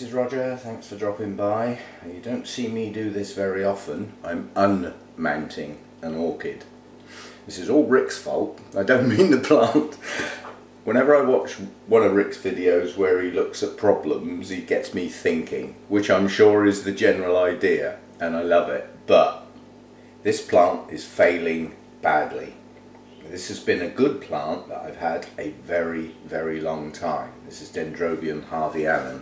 Mrs. Roger, thanks for dropping by. You don't see me do this very often. I'm unmounting an orchid. This is all Rick's fault. I don't mean the plant. Whenever I watch one of Rick's videos where he looks at problems, he gets me thinking, which I'm sure is the general idea, and I love it. But this plant is failing badly. This has been a good plant that I've had a very, very long time. This is Dendrobium harveyanum.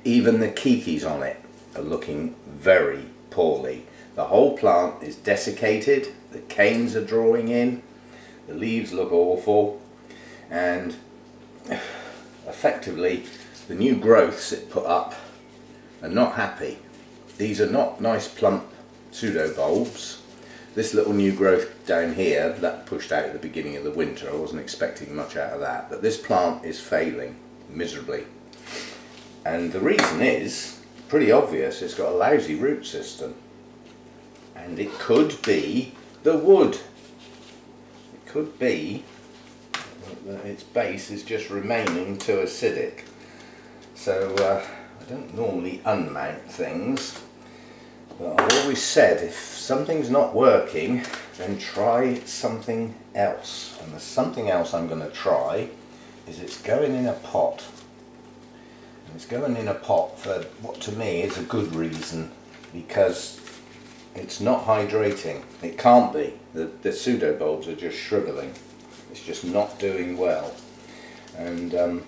Even the kikis on it are looking very poorly. The whole plant is desiccated, the canes are drawing in, the leaves look awful, and effectively the new growths it put up are not happy. These are not nice plump pseudobulbs. This little new growth down here, that pushed out at the beginning of the winter, I wasn't expecting much out of that, but this plant is failing miserably. And the reason is pretty obvious. It's got a lousy root system, and it could be the wood. It could be that its base is just remaining too acidic. So I don't normally unmount things, but I've always said if something's not working, then try something else. And the something else I'm going to try is it's going in a pot. And it's going in a pot for what to me is a good reason, because it's not hydrating. It can't be. The pseudobulbs are just shriveling. It's just not doing well. And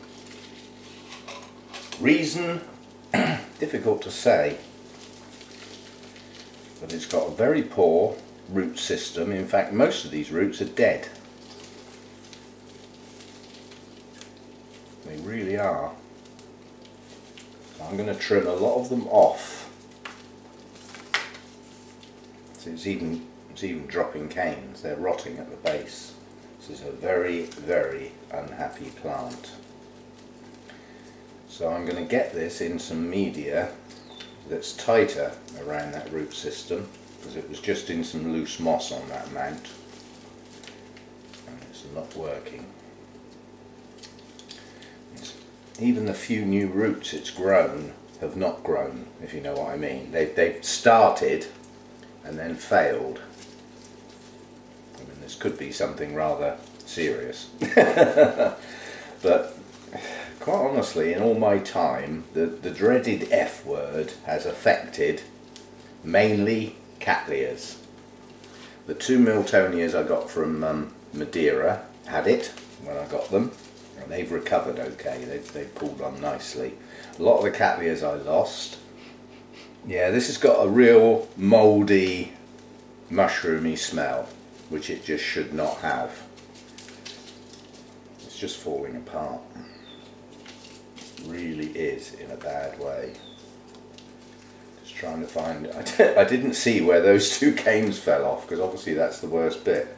reason, difficult to say. But it's got a very poor root system. In fact, most of these roots are dead. They really are. So I'm going to trim a lot of them off. So it's even dropping canes. They're rotting at the base. This is a very, very unhappy plant. So I'm going to get this in some media that's tighter around that root system, because it was just in some loose moss on that mount and it's not working. Even the few new roots it's grown have not grown, if you know what I mean. They've started and then failed. I mean, this could be something rather serious. But quite honestly, in all my time, the dreaded F word has affected mainly Cattleyas. The two Miltonias I got from Madeira had it when I got them, and they've recovered okay. They've pulled on nicely. A lot of the Cattleyas I lost. Yeah, this has got a real mouldy, mushroomy smell, which it just should not have. It's just falling apart. Really is in a bad way. Just trying to find, I didn't see where those two canes fell off, because obviously that's the worst bit.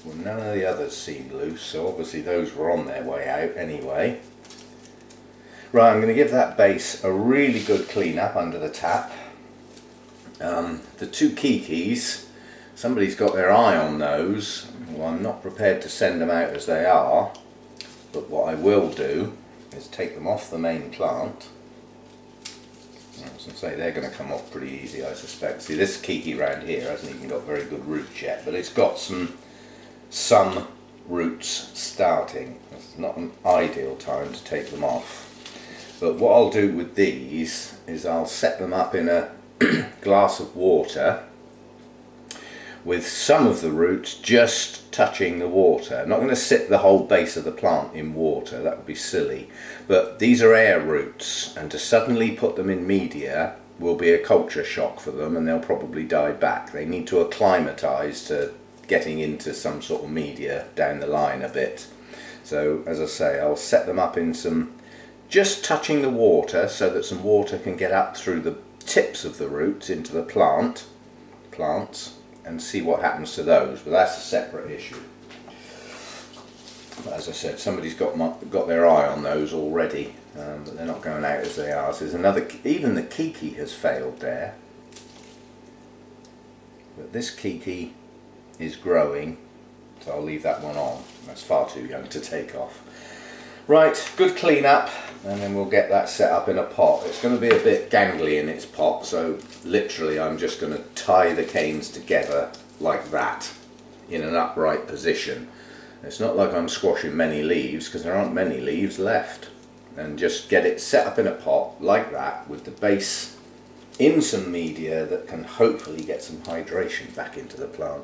Well, none of the others seemed loose, so obviously those were on their way out anyway. Right, I'm going to give that base a really good clean up under the tap. The two kikis, somebody's got their eye on those. Well, I'm not prepared to send them out as they are, but what I will do is take them off the main plant. I was going to say they're going to come off pretty easy, I suspect. See, this kiki round here hasn't even got very good roots yet, but it's got some roots starting. It's not an ideal time to take them off. But what I'll do with these is I'll set them up in a glass of water with some of the roots just touching the water. I'm not going to sit the whole base of the plant in water, that would be silly. But these are air roots, and to suddenly put them in media will be a culture shock for them, and they'll probably die back. They need to acclimatise to getting into some sort of media down the line a bit. So as I say, I'll set them up in some, just touching the water so that some water can get up through the tips of the roots into the plants, and see what happens to those. But that's a separate issue. But as I said, somebody's got their eye on those already, but they're not going out as they are. So there's another, even the kiki has failed there. But this kiki is growing, so I'll leave that one on. That's far too young to take off. Right, good clean up, and then we'll get that set up in a pot. It's going to be a bit gangly in its pot, so literally I'm just going to tie the canes together like that in an upright position. It's not like I'm squashing many leaves, because there aren't many leaves left. And just get it set up in a pot like that with the base in some media that can hopefully get some hydration back into the plant.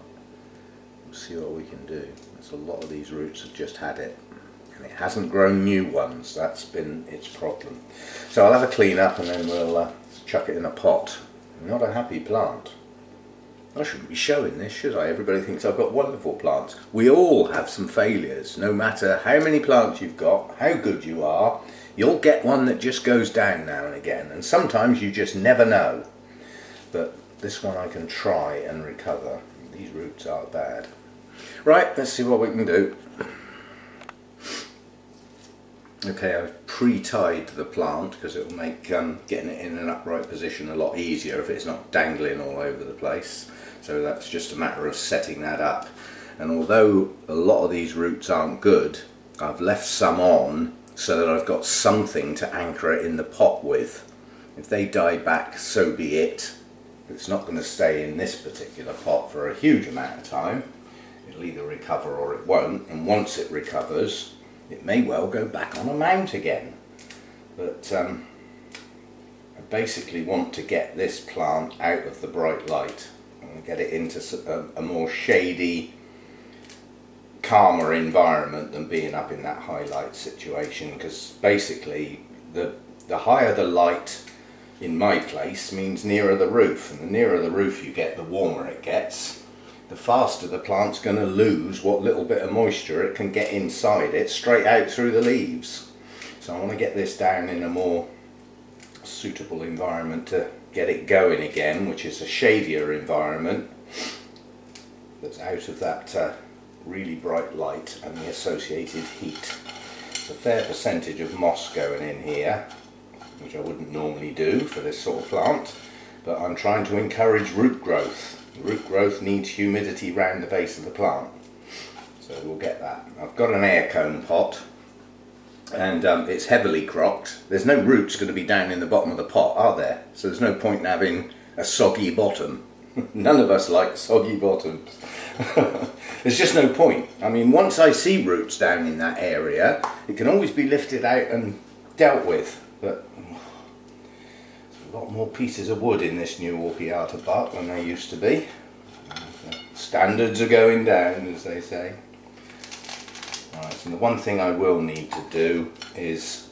We'll see what we can do. There's a lot of these roots have just had it. And it hasn't grown new ones. That's been its problem. So I'll have a clean up and then we'll chuck it in a pot. Not a happy plant. I shouldn't be showing this, should I? Everybody thinks I've got wonderful plants. We all have some failures. No matter how many plants you've got, how good you are, you'll get one that just goes down now and again. And sometimes you just never know. But this one I can try and recover. These roots are bad. Right, let's see what we can do. Okay, I've pre-tied the plant because it will make getting it in an upright position a lot easier if it's not dangling all over the place. So that's just a matter of setting that up. And although a lot of these roots aren't good, I've left some on so that I've got something to anchor it in the pot with. If they die back, so be it. It's not going to stay in this particular pot for a huge amount of time. It'll either recover or it won't, and once it recovers, it may well go back on a mount again. But I basically want to get this plant out of the bright light and get it into a more shady, calmer environment than being up in that high light situation, because basically the higher the light in my place means nearer the roof, and the nearer the roof you get, the warmer it gets. The faster the plant's going to lose what little bit of moisture it can get inside it straight out through the leaves. So I want to get this down in a more suitable environment to get it going again, which is a shadier environment that's out of that really bright light and the associated heat. There's a fair percentage of moss going in here, which I wouldn't normally do for this sort of plant, but I'm trying to encourage root growth. Root growth needs humidity round the base of the plant, so we'll get that. I've got an air cone pot, and it's heavily crocked. There's no roots going to be down in the bottom of the pot, are there? So there's no point in having a soggy bottom. None of us like soggy bottoms. There's just no point. I mean, once I see roots down in that area, it can always be lifted out and dealt with, but a lot more pieces of wood in this new Orchids bark than there used to be. Standards are going down, as they say. Right, so the one thing I will need to do is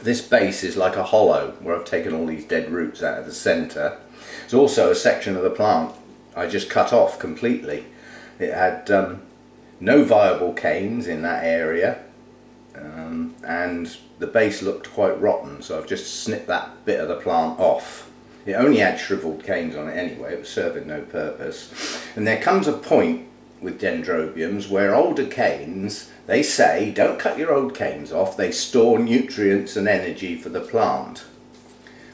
this base is like a hollow where I've taken all these dead roots out of the centre. There's also a section of the plant I just cut off completely. It had no viable canes in that area, and the base looked quite rotten, so I've just snipped that bit of the plant off. It only had shriveled canes on it anyway, it was serving no purpose. And there comes a point with dendrobiums where older canes, they say, don't cut your old canes off, they store nutrients and energy for the plant.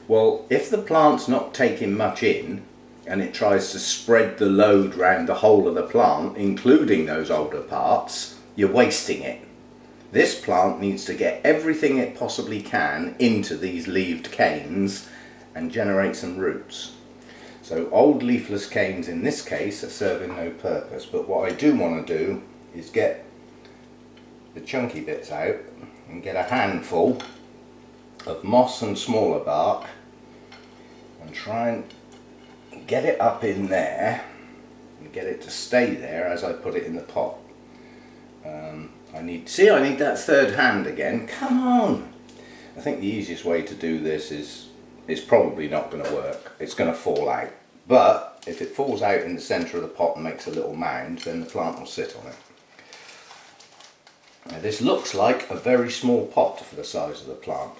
Well, if the plant's not taking much in, and it tries to spread the load round the whole of the plant, including those older parts, you're wasting it. This plant needs to get everything it possibly can into these leaved canes and generate some roots. So old leafless canes in this case are serving no purpose, but what I do want to do is get the chunky bits out and get a handful of moss and smaller bark and try and get it up in there and get it to stay there as I put it in the pot. I need that third hand again. Come on! I think the easiest way to do this is probably not going to work. It's going to fall out. But if it falls out in the centre of the pot and makes a little mound, then the plant will sit on it. Now this looks like a very small pot for the size of the plant.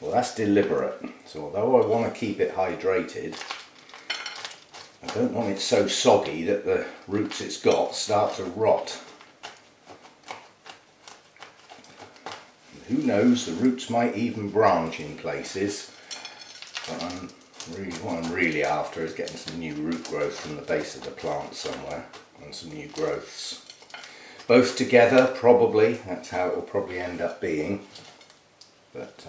Well, that's deliberate. So although I want to keep it hydrated, I don't want it so soggy that the roots it's got start to rot. Who knows, the roots might even branch in places. But what I'm really after is getting some new root growth from the base of the plant somewhere, and some new growths. both together probably, that's how it will probably end up being, but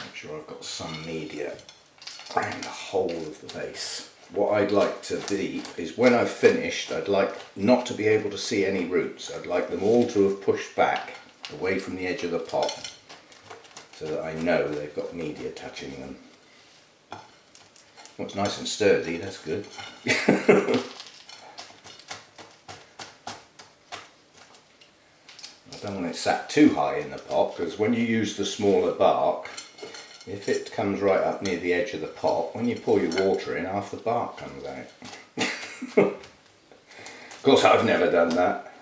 make sure I've got some media around the whole of the base. What I'd like to be is when I've finished, I'd like not to be able to see any roots. I'd like them all to have pushed back away from the edge of the pot so that I know they've got media touching them. Well, it's nice and sturdy, that's good. I don't want it sat too high in the pot, because when you use the smaller bark, if it comes right up near the edge of the pot, when you pour your water in, half the bark comes out. Of course, I've never done that.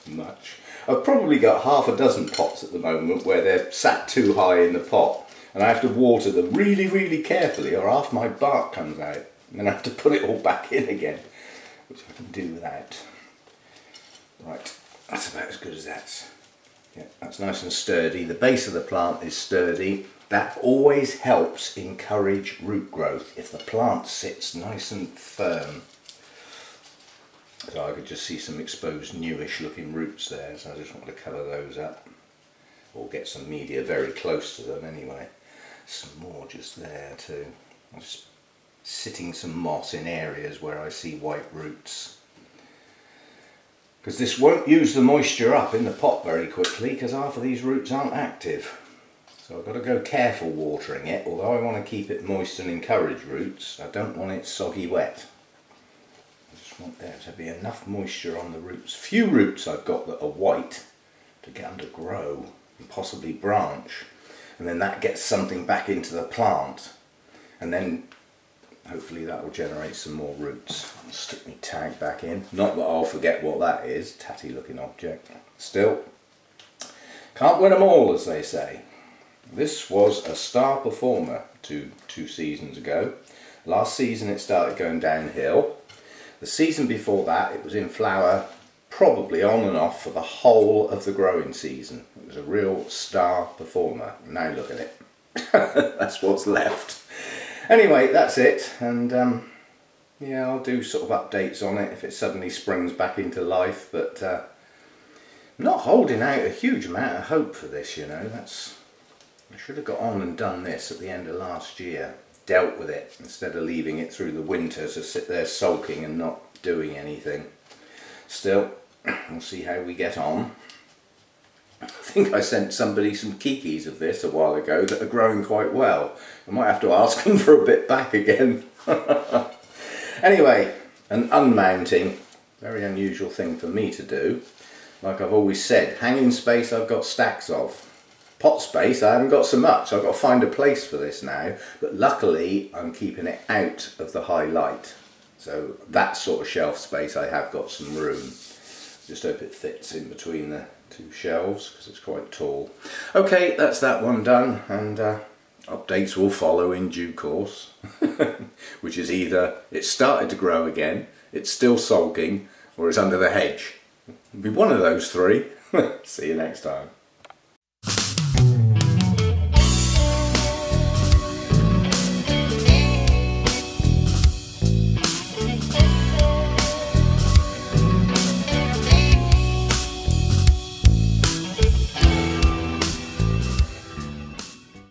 Much. I've probably got half a dozen pots at the moment where they're sat too high in the pot, and I have to water them really, really carefully, or half my bark comes out, and then I have to put it all back in again, which I can do without. Right, that's about as good as that. Yeah, that's nice and sturdy. The base of the plant is sturdy. That always helps encourage root growth if the plant sits nice and firm. So I could just see some exposed newish looking roots there, so I just want to cover those up, or get some media very close to them anyway. Some more just there too. I'm just sitting some moss in areas where I see white roots, because this won't use the moisture up in the pot very quickly, because half of these roots aren't active. So I've got to go careful watering it. Although I want to keep it moist and encourage roots, I don't want it soggy wet. I just want there to be enough moisture on the roots. Few roots I've got that are white to get them to grow and possibly branch, and then that gets something back into the plant, and then hopefully that will generate some more roots. I'll stick my tag back in. Not that I'll forget what that is. Tatty looking object. Still, can't win them all, as they say. This was a star performer two seasons ago. Last season it started going downhill. The season before that it was in flower probably on and off for the whole of the growing season. It was a real star performer. Now look at it. That's what's left. Anyway, that's it, and yeah, I'll do sort of updates on it if it suddenly springs back into life, but I'm not holding out a huge amount of hope for this, you know. I should have got on and done this at the end of last year, dealt with it, instead of leaving it through the winter to sit there sulking and not doing anything. Still, we'll see how we get on. I think I sent somebody some kikis of this a while ago that are growing quite well. I might have to ask them for a bit back again. Anyway, an unmounting, very unusual thing for me to do. Like I've always said, hanging space I've got stacks of. Pot space I haven't got so much. I've got to find a place for this now, but luckily I'm keeping it out of the high light. So that sort of shelf space I have got some room. Just hope it fits in between the two shelves because it's quite tall. Okay, that's that one done, and updates will follow in due course. Which is either it's started to grow again, it's still sulking, or it's under the hedge. It'll be one of those three. See you next time.